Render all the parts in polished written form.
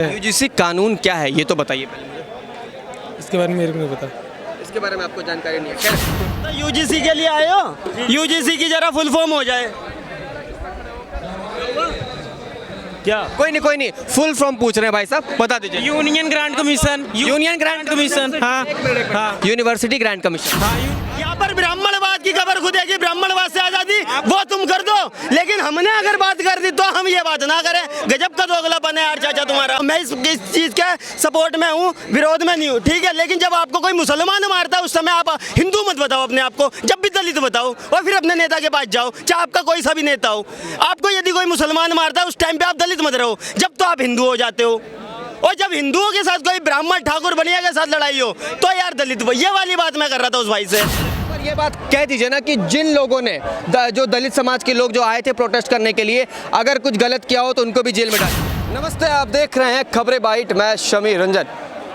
UGC कानून क्या है ये तो बताइए पहले मुझे। इसके बारे में मेरे को नहीं पता। इसके बारे में आपको जानकारी नहीं है। खैर, यूजीसी के लिए आए हो? यूजीसी की जरा फुल फॉर्म हो जाए क्या? कोई नहीं फुल फॉर्म पूछ रहे हैं भाई साहब, बता दीजिए। Union grant commission. Union grant commission. हाँ हाँ यूनिवर्सिटी ग्रांट कमीशन। यहाँ पर ब्राह्मणवाद की खबर खुद है कि ब्राह्मणवाद से आजादी वो तुम कर दो, लेकिन हमने अगर बात कर दी तो हम ये बात ना करें। गजब का दोगलापन है यार चाचा तुम्हारा। मैं इस चीज के सपोर्ट में हूँ, विरोध में नहीं हूँ, ठीक है। लेकिन जब आपको कोई मुसलमान मारता है उस समय आप हिंदू मत बताओ अपने आप को, जब भी दलित बताओ और फिर अपने नेता के पास जाओ, चाहे आपका कोई सा भी नेता हो। आपको यदि कोई मुसलमान मारता है उस टाइम पे आप दलित मत रहो, जब तो आप हिंदू हो जाते हो। और जब हिंदुओं के साथ कोई ब्राह्मण ठाकुर बनिया के साथ लड़ाई हो तो यार दलित, ये वाली बात मैं कर रहा था उस भाई से। पर ये बात कह दीजिए ना कि जिन लोगों ने जो दलित समाज के लोग जो आए थे प्रोटेस्ट करने के लिए, अगर कुछ गलत किया हो तो उनको भी जेल में डाल। नमस्ते, आप देख रहे हैं खबरें बाइट, मैं शमी रंजन।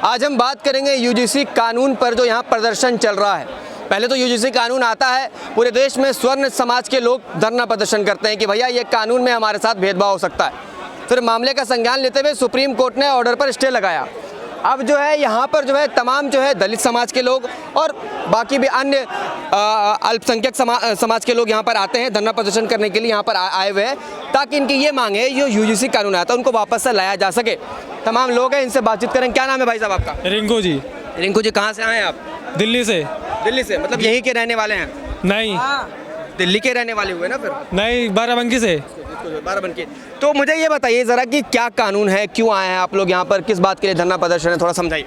आज हम बात करेंगे यूजीसी कानून पर जो यहाँ प्रदर्शन चल रहा है। पहले तो यूजीसी कानून आता है, पूरे देश में स्वर्ण समाज के लोग धरना प्रदर्शन करते हैं कि भैया ये कानून में हमारे साथ भेदभाव हो सकता है। फिर मामले का संज्ञान लेते हुए सुप्रीम कोर्ट ने ऑर्डर पर स्टे लगाया। अब जो है यहाँ पर जो है तमाम जो है दलित समाज के लोग और बाकी भी अन्य अल्पसंख्यक समाज के लोग यहाँ पर आते हैं धरना प्रदर्शन करने के लिए, यहाँ पर आए हुए हैं ताकि इनकी ये मांग है जो यूजीसी कानून आता है उनको वापस से लाया जा सके। तमाम लोग हैं, इनसे बातचीत करें। क्या नाम है भाई साहब आपका? रिंकू जी। रिंकू जी, कहाँ से आए हैं आप? दिल्ली से। दिल्ली से, मतलब यहीं के रहने वाले हैं? नहीं, दिल्ली के रहने वाले हुए ना फिर? नहीं, बाराबंकी से। बाराबंकी। तो मुझे ये बताइए ज़रा कि क्या कानून है, क्यों आए हैं आप लोग यहाँ पर, किस बात के लिए धरना प्रदर्शन है, थोड़ा समझाइए।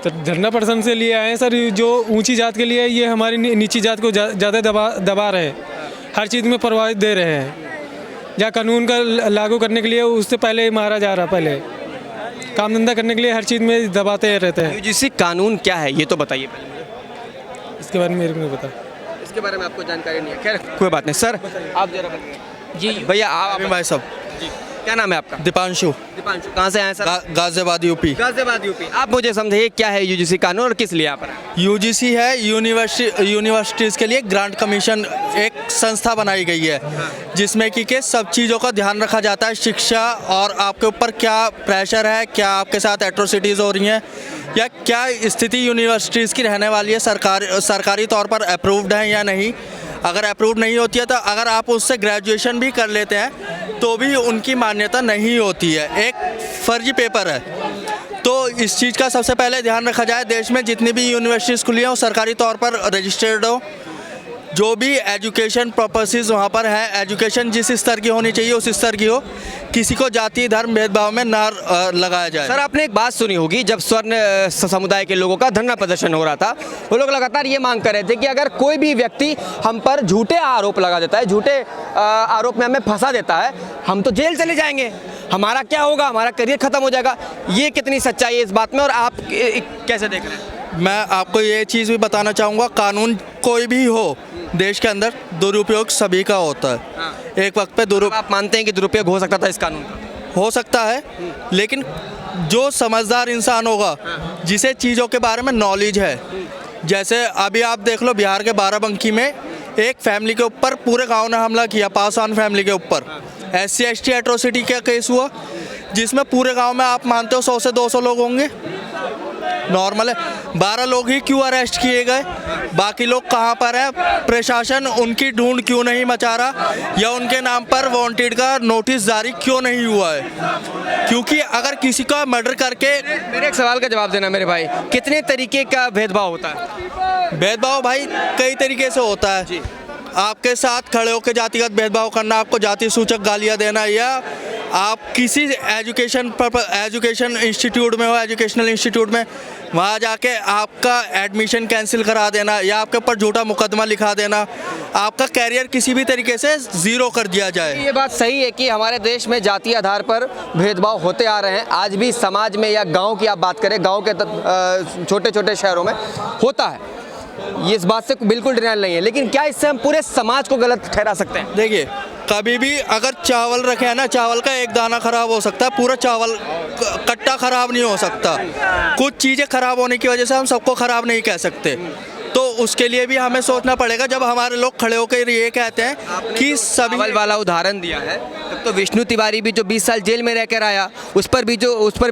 तो धरना प्रदर्शन से लिए आए हैं सर, जो ऊंची जात के लिए ये हमारी नीची जात को ज़्यादा दबा रहे हैं, हर चीज़ में प्रभावित दे रहे हैं। या कानून का लागू करने के लिए उससे पहले ही मारा जा रहा, पहले काम धंधा करने के लिए हर चीज़ में दबाते रहते हैं। यूजीसी कानून क्या है ये तो बताइए पहले मुझे। इसके बारे में मेरे को नहीं पता। इसके बारे में आपको जानकारी नहीं है। खैर कोई बात नहीं। सर आप जरा बताइए। जी भैया आप भाई साहब, क्या नाम है आपका? दीपांशु, दीपांशु। कहाँ से आए sir? Ghaziabad UP. Ghaziabad UP. आप मुझे समझाइए क्या है यूजीसी कानून और किस लिए यहाँ पर है? यूजीसी है यूनिवर्सिटीज़ के लिए ग्रांट कमीशन, एक संस्था बनाई गई है जिसमें कि सब चीज़ों का ध्यान रखा जाता है। शिक्षा और आपके ऊपर क्या प्रेशर है, क्या आपके साथ एट्रोसिटीज़ हो रही हैं या क्या स्थिति यूनिवर्सिटीज़ की रहने वाली है, सरकारी तौर पर अप्रूव्ड है या नहीं। अगर अप्रूव नहीं होती है तो अगर आप उससे ग्रेजुएशन भी कर लेते हैं तो भी उनकी मान्यता नहीं होती है, एक फर्जी पेपर है। तो इस चीज़ का सबसे पहले ध्यान रखा जाए। देश में जितनी भी यूनिवर्सिटीज़ खुली हैं वो सरकारी तौर पर रजिस्टर्ड हो। जो भी एजुकेशन पर्पसेस वहाँ पर है, एजुकेशन जिस स्तर की होनी चाहिए उस स्तर की हो, किसी को जाति धर्म भेदभाव में ना लगाया जाए। सर आपने एक बात सुनी होगी, जब स्वर्ण समुदाय के लोगों का धरना प्रदर्शन हो रहा था, वो लोग लगातार ये मांग कर रहे थे कि अगर कोई भी व्यक्ति हम पर झूठे आरोप लगा देता है, झूठे आरोप में हमें फंसा देता है, हम तो जेल चले जाएंगे, हमारा क्या होगा, हमारा करियर खत्म हो जाएगा। ये कितनी सच्चाई है इस बात में और आप कैसे देख रहे हैं? मैं आपको ये चीज़ भी बताना चाहूँगा, कानून कोई भी हो देश के अंदर, दुरुपयोग सभी का होता है। हाँ। एक वक्त पे आप मानते हैं कि दुरुपयोग हो सकता था इस कानून का? हो सकता है, लेकिन जो समझदार इंसान होगा, जिसे चीज़ों के बारे में नॉलेज है, जैसे अभी आप देख लो बिहार के बाराबंकी में एक फैमिली के ऊपर पूरे गांव ने हमला किया, पासवान फैमिली के ऊपर। SC/ST एट्रोसिटी का केस हुआ जिसमें पूरे गांव में आप मानते हो 100 से 200 लोग होंगे, नॉर्मल है। 12 लोग ही क्यों अरेस्ट किए गए, बाकी लोग कहाँ पर है? प्रशासन उनकी ढूंढ क्यों नहीं मचा रहा या उनके नाम पर वांटेड का नोटिस जारी क्यों नहीं हुआ है? क्योंकि अगर किसी का मर्डर करके, मेरे एक सवाल का जवाब देना मेरे भाई, कितने तरीके का भेदभाव होता है? भेदभाव भाई कई तरीके से होता है जी। आपके साथ खड़े होकर जातिगत भेदभाव करना, आपको जाति सूचक गालियाँ देना, या आप किसी एजुकेशन इंस्टीट्यूट में हो, एजुकेशनल इंस्टीट्यूट में वहाँ जाके आपका एडमिशन कैंसिल करा देना या आपके ऊपर झूठा मुकदमा लिखा देना, आपका कैरियर किसी भी तरीके से ज़ीरो कर दिया जाए। ये बात सही है कि हमारे देश में जातीय आधार पर भेदभाव होते आ रहे हैं, आज भी समाज में या गांव की आप बात करें, गांव के छोटे छोटे शहरों में होता है, ये इस बात से बिल्कुल डिनाइल नहीं है। लेकिन क्या इससे हम पूरे समाज को गलत ठहरा सकते हैं? देखिए, कभी भी अगर चावल रखे हैं ना, चावल का एक दाना खराब हो सकता है, पूरा चावल कट्टा खराब नहीं हो सकता। कुछ चीज़ें खराब होने की वजह से हम सबको खराब नहीं कह सकते। तो उसके लिए भी हमें सोचना पड़ेगा। जब हमारे लोग खड़े होकर ये कहते हैं कि सभी चावल वाला उदाहरण दिया है, तो तो विष्णु तिवारी भी जो 20 साल जेल में रहकर आया, उस पर भी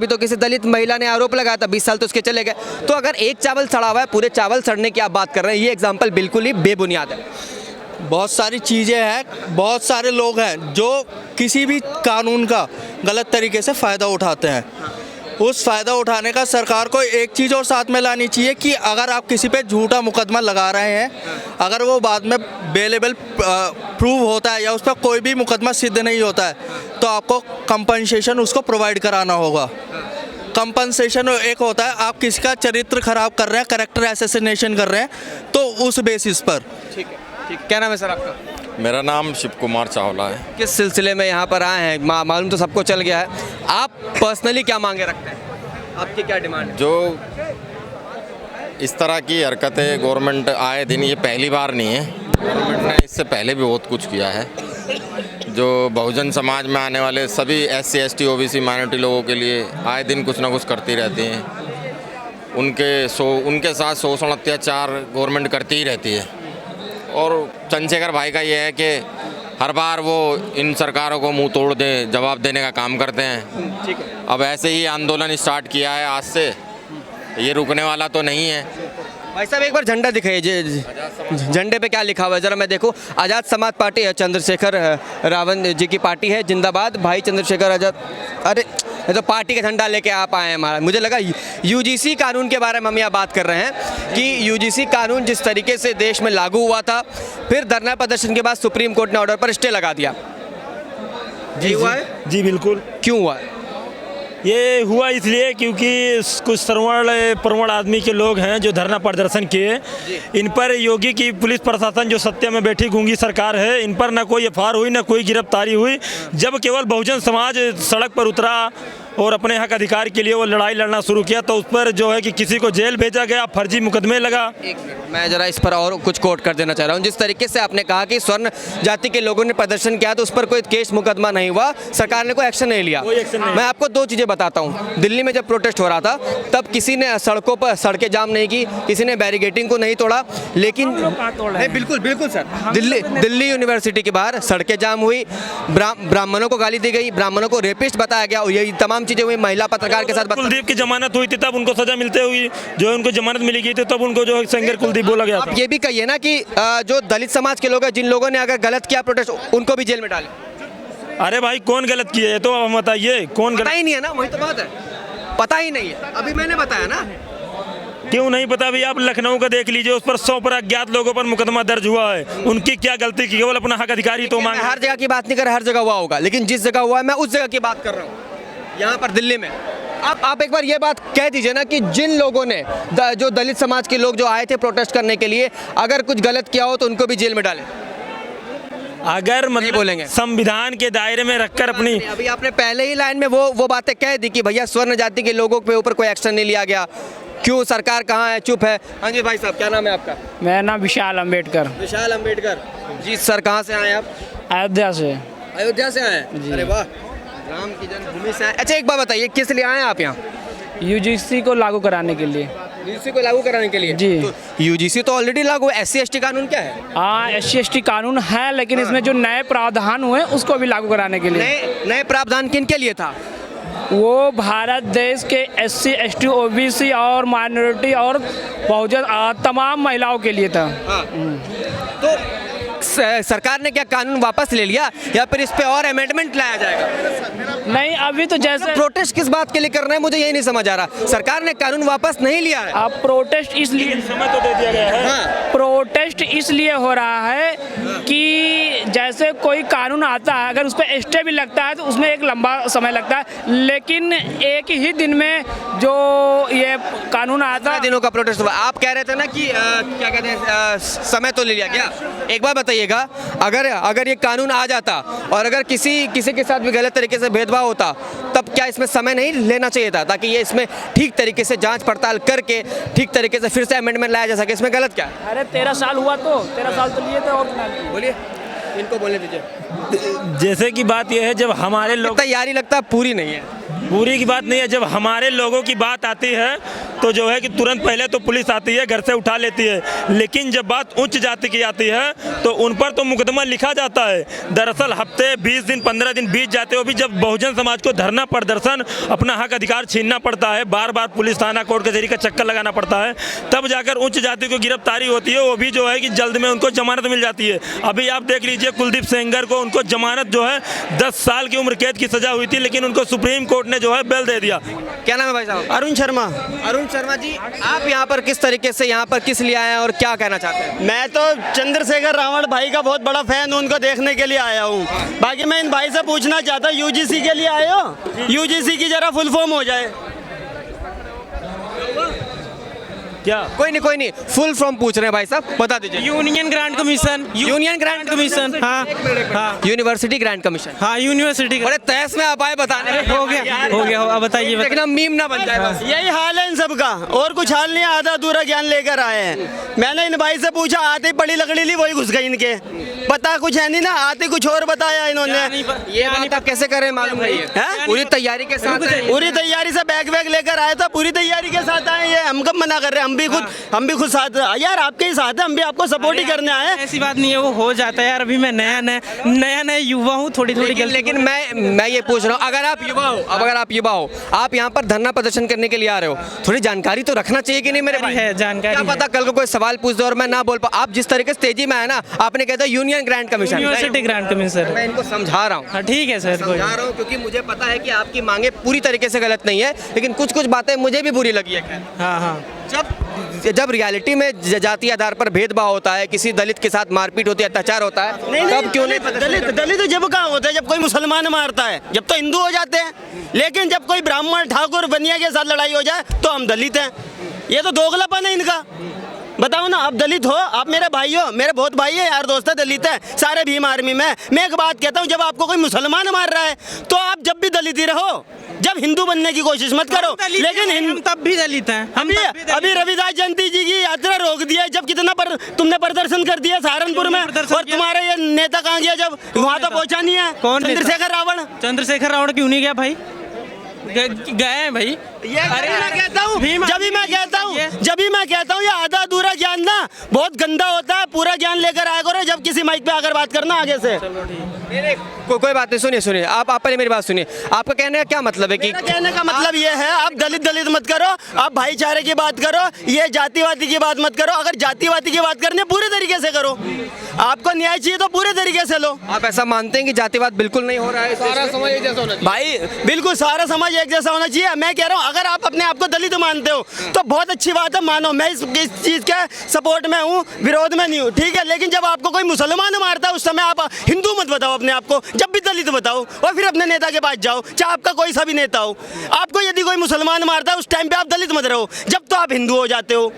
तो किसी दलित महिला ने आरोप लगाया था, 20 साल तो उसके चले गए। तो अगर एक चावल सड़ा हुआ है, पूरे चावल सड़ने की आप बात कर रहे हैं, ये एग्जाम्पल बिल्कुल ही बेबुनियाद है। बहुत सारी चीज़ें हैं, बहुत सारे लोग हैं जो किसी भी कानून का गलत तरीके से फ़ायदा उठाते हैं। उस फ़ायदा उठाने का सरकार को एक चीज़ और साथ में लानी चाहिए कि अगर आप किसी पे झूठा मुकदमा लगा रहे हैं, अगर वो बाद में बेलेबल प्रूव होता है या उस पर कोई भी मुकदमा सिद्ध नहीं होता है, तो आपको कंपनसेशन उसको प्रोवाइड कराना होगा। कंपनसेशन एक होता है, आप किसी का चरित्र खराब कर रहे हैं, कैरेक्टर असैसिनेशन कर रहे हैं, तो उस बेसिस पर। ठीक है, ठीक। क्या नाम है सर आपका? मेरा नाम शिव कुमार चावला है। किस सिलसिले में यहाँ पर आए हैं? मालूम तो सबको चल गया है। आप पर्सनली क्या मांगे रखते हैं? आपकी क्या डिमांड है? जो इस तरह की हरकतें गवर्नमेंट आए दिन, ये पहली बार नहीं है, गवर्नमेंट ने इससे पहले भी बहुत कुछ किया है। जो बहुजन समाज में आने वाले सभी SC ST OBC माइनॉरिटी लोगों के लिए आए दिन कुछ ना कुछ करती रहती हैं। उनके साथ शोषण अत्याचार गवर्नमेंट करती ही रहती है। और चंद्रशेखर भाई का ये है कि हर बार वो इन सरकारों को मुंह तोड़ दे जवाब देने का काम करते हैं। ठीक है। अब ऐसे ही आंदोलन स्टार्ट किया है आज से, ये रुकने वाला तो नहीं है। भाई साहब एक बार झंडा दिखाइए, झंडे पे क्या लिखा हुआ है जरा मैं देखूं। आज़ाद समाज पार्टी है, चंद्रशेखर रावण जी की पार्टी है, जिंदाबाद भाई चंद्रशेखर आज़ाद। अरे ये तो पार्टी का झंडा लेके आप आए हैं हमारा। मुझे लगा UGC कानून के बारे में हम यहाँ बात कर रहे हैं कि UGC कानून जिस तरीके से देश में लागू हुआ था, फिर धरना प्रदर्शन के बाद सुप्रीम कोर्ट ने ऑर्डर पर स्टे लगा दिया। जी हुआ है? जी बिल्कुल। क्यों हुआ है? ये हुआ इसलिए क्योंकि कुछ प्रवण आदमी के लोग हैं जो धरना प्रदर्शन किए, इन पर योगी की पुलिस प्रशासन जो सत्ता में बैठी गूंगी सरकार है, इन पर ना कोई FIR हुई ना कोई गिरफ्तारी हुई। जब केवल बहुजन समाज सड़क पर उतरा और अपने हक अधिकार के लिए वो लड़ाई लड़ना शुरू किया, तो उस पर जो है कि किसी को जेल भेजा गया, फर्जी मुकदमे लगा। एक मिनट, मैं जरा इस पर और कुछ कोट कर देना चाह रहा हूँ। जिस तरीके से आपने कहा कि स्वर्ण जाति के लोगों ने प्रदर्शन किया तो उस पर कोई केस मुकदमा नहीं हुआ, सरकार ने कोई एक्शन नहीं लिया। मैं आपको दो चीज़ें बताता हूँ। दिल्ली में जब प्रोटेस्ट हो रहा था तब किसी ने सड़कों पर सड़कें जाम नहीं की, किसी ने बैरिकेडिंग को नहीं तोड़ा, लेकिन नहीं, बिल्कुल बिल्कुल सर, दिल्ली यूनिवर्सिटी के बाहर सड़कें जाम हुई, ब्राह्मणों को गाली दी गई, ब्राह्मणों को रेपिस्ट बताया गया, यही तमाम चीजें हुई। महिला पत्रकार के साथ कुलदीप की जमानत हुई थी, तब उनको सजा मिलते हुई, जो उनको जमानत मिली गई थी, तब उनको जो सेंगर कुलदीप बोला गया था। आप ये भी कहिए ना कि जो दलित समाज के लोग हैं, जिन लोगों ने अगर गलत किया प्रोटेस्ट, उनको भी जेल में डाले। अरे भाई कौन गलत किया है तो हम बताइए, कौन पता ही नहीं है ना, वही तो बात है, पता ही नहीं है। अभी मैंने बताया ना। क्यों नहीं पता? भाई आप लखनऊ का देख लीजिए, उस पर 100 पर अज्ञात लोगों पर मुकदमा दर्ज हुआ है। उनकी क्या गलती की? केवल अपना हक अधिकारी तो मांगे। हर जगह की बात नहीं कर, हर जगह हुआ होगा, लेकिन जिस जगह हुआ है मैं उस जगह की बात कर रहा हूँ, यहाँ पर दिल्ली में। आप एक बार ये बात कह दीजिए ना कि जिन लोगों ने जो दलित समाज के लोग जो आए थे प्रोटेस्ट करने के लिए, अगर कुछ गलत किया हो तो उनको भी जेल में डालें। अगर मतलब बोलेंगे संविधान के दायरे में रखकर अपनी, अभी आपने पहले ही लाइन में वो बातें कह दी कि भैया स्वर्ण जाति के लोगों के ऊपर कोई एक्शन नहीं लिया गया, क्यों सरकार कहाँ है, चुप है। हाँ जी भाई साहब, क्या नाम है आपका? मेरा नाम विशाल अम्बेडकर। विशाल अम्बेडकर जी। सर कहाँ से आए आप? अयोध्या से। अयोध्या से आए? अरे वाह, राम की जन्मभूमि से आए। अच्छा एक बात बताइए, किस लिए आए आप यहाँ? UGC को लागू कराने के लिए। UGC को लागू कराने के लिए जी। तो UGC तो ऑलरेडी लागू है। SC ST कानून क्या है? हाँ, SC ST कानून है, लेकिन इसमें जो नए प्रावधान हुए उसको भी लागू कराने के लिए। नए प्रावधान किन के लिए था? वो भारत देश के SC ST OBC और माइनॉरिटी और बहुजन तमाम महिलाओं के लिए था। तो सरकार ने क्या कानून वापस ले लिया या फिर इस पे और अमेंडमेंट लाया जाएगा? नहीं, अभी तो जैसे प्रोटेस्ट किस बात के लिए कर रहे हैं, मुझे यही नहीं समझ आ रहा। सरकार ने कानून वापस नहीं लिया है। अब प्रोटेस्ट इसलिए समय तो दे दिया गया है। हाँ। प्रोटेस्ट इसलिए हो रहा है कि जैसे कोई कानून आता है, अगर उस पर स्टे भी लगता है तो उसमें एक लंबा समय लगता है, लेकिन एक ही दिन में जो ये कानून आता है। दिनों का प्रोटेस्ट हुआ। आप कह रहे थे ना कि क्या कहते हैं, समय तो ले लिया गया। एक बार बताइएगा, अगर ये कानून आ जाता और अगर किसी के साथ भी गलत तरीके से भेदभाव होता, तब क्या इसमें समय नहीं लेना चाहिए था, ताकि ये इसमें ठीक तरीके से जांच पड़ताल करके ठीक तरीके से फिर से अमेंडमेंट लाया जा सके? इसमें गलत क्या है? अरे 13 साल हुआ तो 13 साल तो लिए थे। और बोलिए, इनको बोलने दीजिए। जैसे कि बात यह है, जब हमारे लोग, तैयारी लगता है पूरी नहीं है। पूरी की बात नहीं है, जब हमारे लोगों की बात आती है तो जो है कि तुरंत पहले तो पुलिस आती है, घर से उठा लेती है, लेकिन जब बात उच्च जाति की आती है तो उन पर तो मुकदमा लिखा जाता है। दरअसल हफ्ते 20 दिन 15 दिन बीत जाते हो भी जब बहुजन समाज को धरना प्रदर्शन अपना हक अधिकार छीनना पड़ता है, बार बार पुलिस थाना कोर्ट कचहरी का चक्कर लगाना पड़ता है, तब जाकर उच्च जाति को गिरफ्तारी होती है। वो भी जो है कि जल्द में उनको जमानत मिल जाती है। अभी आप देख लीजिए कुलदीप सेंगर को, उनको जमानत जो है 10 साल की उम्र कैद की सजा हुई थी, लेकिन उनको सुप्रीम कोर्ट ने जो है बेल दे दिया। क्या नाम है भाई साहब? अरुण शर्मा। अरुण शर्मा जी, आप यहाँ पर किस तरीके से यहाँ पर किस लिए आए हैं और क्या कहना चाहते हैं? मैं तो चंद्रशेखर रावण भाई का बहुत बड़ा फैन हूं, उनको देखने के लिए आया हूँ। बाकी मैं इन भाई से पूछना चाहता हूँ, यूजीसी के लिए आए हो? यूजीसी की जरा फुल फॉर्म हो जाए क्या? कोई नहीं, फुल फॉर्म पूछ रहे हैं भाई साहब, बता दीजिए। Union grant commission, union grant commission, हाँ हाँ, यूनिवर्सिटी ग्रांट कमीशन। हाँ यूनिवर्सिटी बड़े तहस में आप आए बताने। हो गया, अब बताइए। देखना मीम ना बन जाए बस। यही हाल है इन सबका, और कुछ हाल नहीं है, आधा अधूरा ज्ञान लेकर आए हैं। मैंने इन भाई से पूछा, आते ही पड़ी लकड़ी ली वही घुस गई इनके, पता कुछ है नहीं ना, आते कुछ और बताया इन्होंने। ये बात आप कैसे करें मालूम नहीं है? हैं? पूरी तैयारी के साथ आए। पूरी तैयारी से बैग वैग लेकर आए था, पूरी तैयारी के साथ आए। ये हम कब मना कर रहे हैं? हम भी खुद साथ यार, आपके ही साथ है, हम भी आपको सपोर्ट ही करने आए। ऐसी बात नहीं है, वो हो जाता है यार। अभी मैं नया युवा हूँ, थोड़ी लेकिन मैं ये पूछ रहा हूँ, अगर आप युवा हो, आप यहाँ पर धरना प्रदर्शन करने के लिए आ रहे हो, थोड़ी जानकारी तो रखना चाहिए कि नहीं मेरे भाई? है जानकारी, क्या पता कल को कोई सवाल पूछ दो और मैं ना बोल पाऊँ। आप जिस तरीके से तेजी में आए ना, आपने कहता union grant commission, university grant commission. मैं इनको समझा रहा हूँ। हाँ ठीक है सर, समझा रहा हूँ क्योंकि मुझे पता है कि आपकी मांगे पूरी तरीके से गलत नहीं है, लेकिन कुछ बातें मुझे भी बुरी लगी है। खैर, हाँ, जब रियलिटी में जाति आधार पर भेदभाव होता है, किसी दलित के साथ मारपीट होती है, अत्याचार होता है, तब क्यों नहीं पता? दलित जब कहाँ होता है? जब कोई मुसलमान मारता है, जब तो हिंदू हो जाते हैं। लेकिन जब कोई ब्राह्मण ठाकुर बनिया के साथ लड़ाई हो जाए तो हम दलित हैं। ये तो दोगलापन है इनका। बताओ ना, आप दलित हो, आप मेरे भाई हो, मेरे बहुत भाई है, यार दोस्त है, दलित है, सारे भीम आर्मी में। मैं एक बात कहता हूँ, जब आपको कोई मुसलमान मार रहा है तो आप जब भी दलित ही रहो, जब हिंदू बनने की कोशिश मत करो। लेकिन हम तब भी दलित हैं। अभी रविदास जयंती जी की यात्रा रोक दी है, जब कितना तुमने प्रदर्शन कर दिया सहारनपुर में, और तुम्हारा ये नेता कहाँ गया जब वहाँ तो पहुँचा नहीं है? कौन? चंद्रशेखर रावण। चंद्रशेखर रावण क्यों नहीं गया भाई? गए हैं भाई। अरे मैं कहता हूँ, जब भी मैं कहता हूँ ये आधा अधूरा ज्ञान ना बहुत गंदा होता है। पूरा ज्ञान लेकर आया करो जब किसी माइक पे आकर बात करना आगे से। कोई बात नहीं, सुनिए आप पहले मेरी बात सुनिए। आपका कहने का क्या मतलब है? कि कहने का मतलब ये है, आप दलित मत करो, आप भाईचारे की बात करो, ये जातिवादी की बात मत करो। अगर जातिवादी की बात करनी है पूरे तरीके से करो, आपको न्याय चाहिए तो पूरे तरीके से लो। आप ऐसा मानते हैं कि जातिवाद बिल्कुल नहीं हो रहा है? सारा समाज एक जैसा होना चाहिए भाई, बिल्कुल सारा समाज एक जैसा होना चाहिए। मैं कह रहा हूँ, अगर आप अपने आप को दलित मानते हो तो बहुत अच्छी बात है, मानो। मैं इस चीज के सपोर्ट में हूँ, विरोध में नहीं हूँ, ठीक है। लेकिन जब आपको कोई मुसलमान मारता है उस समय आप हिंदू मत बताओ अपने आप को, जब भी दलित बताओ, और फिर अपने नेता के पास जाओ, चाहे आपका कोई सा भी नेता हो। आपको यदि कोई मुसलमान मारता है उस टाइम पे आप दलित मत रहो, जब तो आप हिंदू हो जाते हो।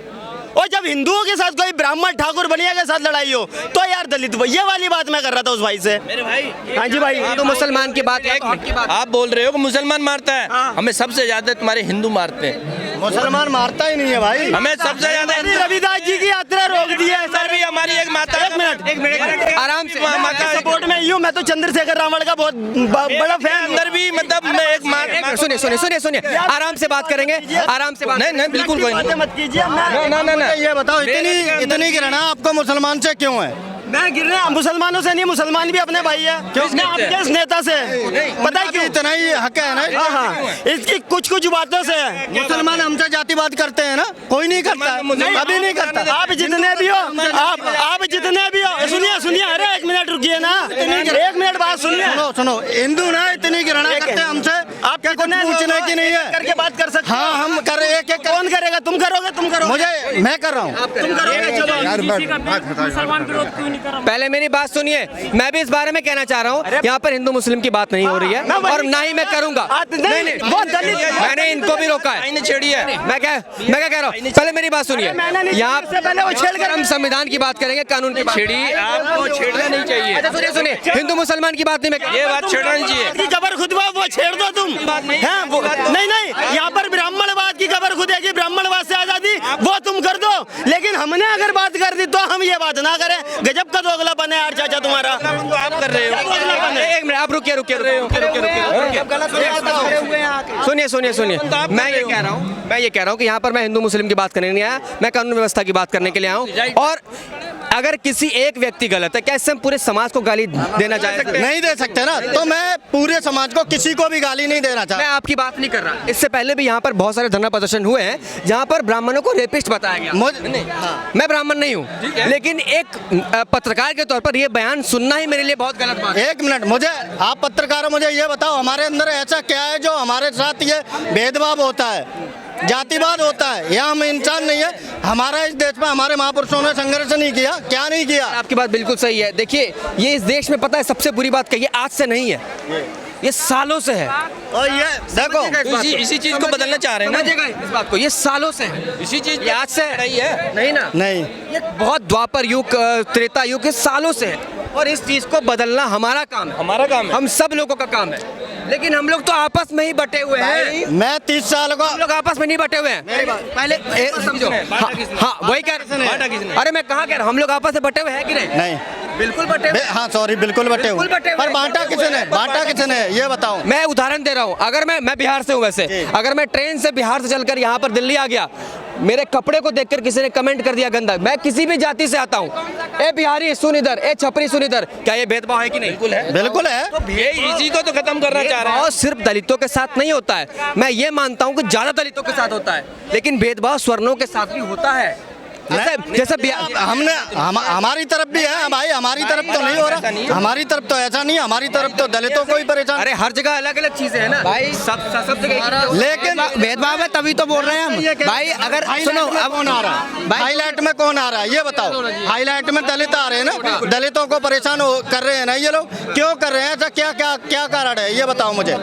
और जब हिंदुओं के साथ कोई ब्राह्मण ठाकुर बनिया के साथ लड़ाई हो तो यार दलित, ये वाली बात मैं कर रहा था उस भाई से। मेरे भाई, हाँ जी भाई, तो मुसलमान की बात है। आप बोल रहे हो कि मुसलमान मारता है, हमें सबसे ज्यादा तुम्हारे हिंदू मारते हैं। मुसलमान मारता ही नहीं है भाई, हमें सबसे ज्यादा रविदास जी की यात्रा रोक दी है सर। भी हमारी एक माता, एक मिनट आराम से, माता सपोर्ट में यूँ। मैं तो चंद्रशेखर रावण का बहुत बड़ा फैन। अंदर भी मतलब मैं एक सुनिए, आराम से बात करेंगे, आराम से बात। नहीं बिल्कुल कोई नहीं, मत कीजिए। ना ये बताओ, इतनी घृणा आपको मुसलमान से क्यों है? मैं गिर रहा, मुसलमानों से नहीं, मुसलमान भी अपने भाई है। आपके इस नेता से पता है क्यों? इतना ही हक है ना। हाँ, इसकी कुछ बातों से मुसलमान हमसे जातिवाद करते हैं ना, कोई नहीं करता, कभी नहीं करता। आप जितने भी हो, आप जितने भी हो, सुनिए, अरे एक मिनट रुकिए ना, एक मिनट बात सुनिए। सुनो, हिंदू ना इतनी घृणा करते हैं हमसे, आप क्या कुछ पूछना की नहीं है? करके बात कर सकते। हाँ, हम कर रहे हैं। कौन करेगा? तुम करोगे? मुझे, मैं कर रहा हूँ, तुम करोगे। चलो, पहले मेरी बात सुनिए, मैं भी इस बारे में कहना चाह रहा हूँ, यहाँ पर हिंदू मुस्लिम की बात नहीं हो रही है और ना ही मैं करूँगा। नहीं, मैंने इनको भी रोका है, छेड़ी है। मैं क्या कह रहा हूँ, पहले मेरी बात सुनिए। यहाँ से पहले वो छेड़कर हम संविधान की बात करेंगे, कानून की बात। छेड़ी, आपको छेड़ना नहीं चाहिए। अच्छा सुनिए, हिंदू मुसलमान की बात नहीं, मैं ये बात छेड़ना नहीं चाहिए। खबर खुदवा वो छेड़ दो तुम। नहीं, यहाँ पर ब्राह्मणवाद की खबर खुद है कि ब्राह्मणवाद से आजादी, वो तुम कर दो। लेकिन हमने अगर बात कर दी तो हम ये बात ना करें। गजब का दोगलापन है यार चाचा तुम्हारा। आप कर रहे हो। एक मिनट, आप रुकिए सुनिए। मैं ये कह रहा हूँ कि यहाँ पर मैं हिंदू मुस्लिम की बात करने नहीं आया, मैं कानून व्यवस्था की बात करने के लिए आया हूँ। और अगर किसी एक व्यक्ति गलत है, क्या इससे हम पूरे समाज को गाली देना चाह सकते? नहीं दे सकते ना, तो मैं पूरे समाज को किसी को भी गाली नहीं देना चाहता। मैं आपकी बात नहीं कर रहा। इससे पहले भी यहाँ पर बहुत सारे धरना प्रदर्शन हुए हैं जहाँ पर ब्राह्मणों को रेपिस्ट बताया गया। मैं ब्राह्मण नहीं हूँ, लेकिन एक पत्रकार के तौर पर ये बयान सुनना ही मेरे लिए बहुत गलत बात है। एक मिनट, मुझे आप पत्रकार हो, मुझे ये बताओ हमारे अंदर ऐसा क्या है जो हमारे साथ ये भेदभाव होता है, जातिवाद होता है, या हम इंसान नहीं है? हमारा इस देश में हमारे महापुरुषों ने संघर्ष नहीं किया, क्या नहीं किया? आपकी बात बिल्कुल सही है। देखिए, ये इस देश में पता है सबसे बुरी बात क्या, ये आज से नहीं है, ये सालों से है। और ये देखो, इसी चीज को बदलना चाह रहे हैं ना। समझिएगा इस बात को, ये सालों से है, इसी चीज ये आज से नहीं है। नहीं ना, नहीं, ये बहुत द्वापर युग, त्रेता युग के सालों से है, और इस चीज को बदलना हमारा काम है, हमारा काम है। हम सब लोगों का काम है। लेकिन हम लोग तो आपस में ही बटे हुए हैं। मैं 30 साल को, हम लोग आपस में नहीं बटे हुए हैं। पहले समझो, हाँ वही कह रहे। अरे मैं कहाँ कह रहा हूँ, हम लोग आपस में बटे हुए हैं कि नहीं? नहीं, बिल्कुल बटे हुए। हाँ सॉरी, बिल्कुल बटे हुए। बिल्कुल बटे हुए। पर बांटा किसने, बांटा किसने, ये बताओ। मैं उदाहरण दे रहा हूँ, अगर मैं बिहार से हूँ, वैसे अगर मैं ट्रेन से बिहार से चलकर यहाँ पर दिल्ली आ गया, मेरे कपड़े को देखकर किसी ने कमेंट कर दिया गंदा, मैं किसी भी जाति से आता हूँ, ए बिहारी सुन इधर, ए छपरी सुन इधर, क्या ये भेदभाव है कि नहीं? बिल्कुल है, बिल्कुल है। ये इसी को तो खत्म करना चाह रहे हैं। भेदभाव सिर्फ दलितों के साथ नहीं होता है, मैं ये मानता हूँ कि ज्यादा दलितों के साथ होता है, लेकिन भेदभाव स्वर्णों के साथ भी होता है। जैसे हमने हमारी तरफ भी है भाई, हमारी तरफ तो नहीं हो रहा, हमारी तरफ तो ऐसा नहीं, हमारी तरफ तो दलितों को ही परेशान। अरे हर जगह अलग अलग चीजें हैं ना भाई, सब जगह। लेकिन भेदभाव है, तभी तो बोल रहे हैं हम भाई। अगर सुनो, अब कौन आ रहा है हाईलाइट में, कौन आ रहा है ये बताओ? हाईलाइट में दलित आ रहे हैं ना, दलितों को परेशान कर रहे हैं ना ये लोग, क्यों कर रहे हैं ऐसा? क्या क्या क्या कारण है ये बताओ मुझे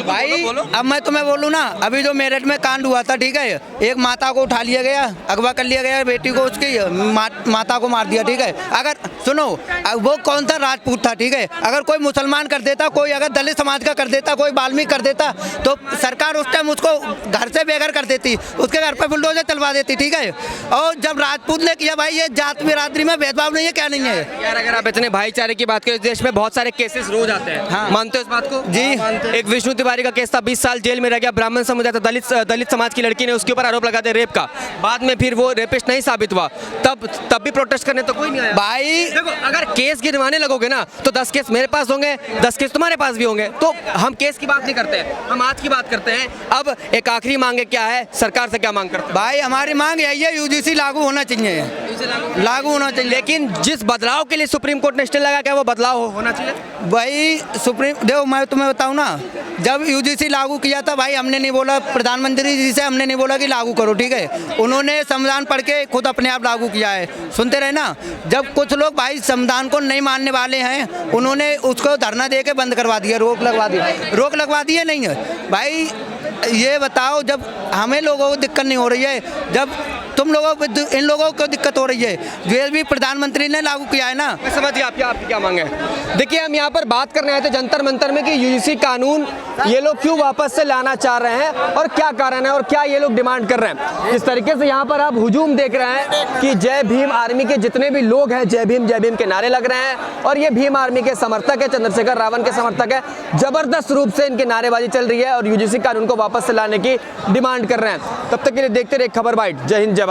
भाई। अब मैं तुम्हें बोलूँ ना, अभी जो मेरठ में कांड हुआ था, ठीक है, एक माता को उठा लिया गया, अगवा कर लिया गया, बेटी को उसकी माता को मार दिया, ठीक है। अगर सुनो, वो कौन सा राजपूत था, ठीक है, अगर कोई मुसलमान कर देता, कोई अगर दलित समाज का कर देता, कोई वाल्मीकि कर देता, तो सरकार उस टाइम उसको घर से बेघर कर देती, उसके घर पर बुलडोजर चलवा देती, ठीक है। और जब राजपूत ने किया, भाई ये जात बिरादरी में भेदभाव नहीं है, क्या नहीं है यार? अगर आप इतने भाईचारे की बात करें, देश में बहुत सारे केसेस रोज आते हैं। हाँ। मानते हो इस बात को? जी। एक विष्णु तिवारी का केस था, 20 साल जेल में रह गया, ब्राह्मण समुदाय था, दलित समाज की लड़की ने उसके ऊपर आरोप लगा दिया रेप का, बाद में फिर वो रेपिस्ट नहीं साबित हुआ, तब भी प्रोटेस्ट करने तो कोई नहीं आया भाई। देखो, अगर केस गिनवाने लगोगे ना तो 10 केस मेरे पास होंगे, 10 केस तुम्हारे पास भी होंगे, तो हम केस की बात नहीं करते हैं, हम आज की बात करते हैं। अब एक आखिरी मांगे क्या है, सरकार से क्या मांग करते हैं? भाई हमारी मांग यही है, यूजीसी लागू होना चाहिए, लागू होना चाहिए। लेकिन जिस बदलाव के लिए सुप्रीम कोर्ट ने स्टे लगा, क्या वो बदलाव होना चाहिए? भाई सुप्रीम, देखो मैं तुम्हें बताऊं ना, जब यूजीसी लागू किया था भाई, हमने नहीं बोला, प्रधानमंत्री जी से हमने नहीं बोला कि लागू करो, ठीक है, उन्होंने संविधान पढ़ के खुद अपने आप लागू किया है, सुनते रहे ना। जब कुछ लोग भाई संविधान को नहीं मानने वाले हैं, उन्होंने उसको धरना दे के बंद करवा दिया, रोक लगवा दिए नहीं है भाई। ये बताओ, जब हमें लोगों को दिक्कत नहीं हो रही है, जब तुम लोगों को, इन लोगों को दिक्कत हो रही है, जो भी प्रधानमंत्री ने लागू किया है ना। मैं समझ गया आपकी क्या मांग है। देखिए, हम यहाँ पर बात करने आए थे जंतर मंतर में कि यूजीसी कानून ये लोग क्यों वापस से लाना चाह रहे हैं और क्या कारण है और क्या ये लोग डिमांड कर रहे हैं। इस तरीके से यहाँ पर आप हुजूम देख रहे हैं कि जय भीम आर्मी के जितने भी लोग हैं, जय भीम के नारे लग रहे हैं, और ये भीम आर्मी के समर्थक है, चंद्रशेखर रावण के समर्थक है, जबरदस्त रूप से इनकी नारेबाजी चल रही है और यूजीसी कानून को वापस से लाने की डिमांड कर रहे हैं। तब तक के लिए देखते रहिए खबर बाइट। जय हिंद, जय भारत।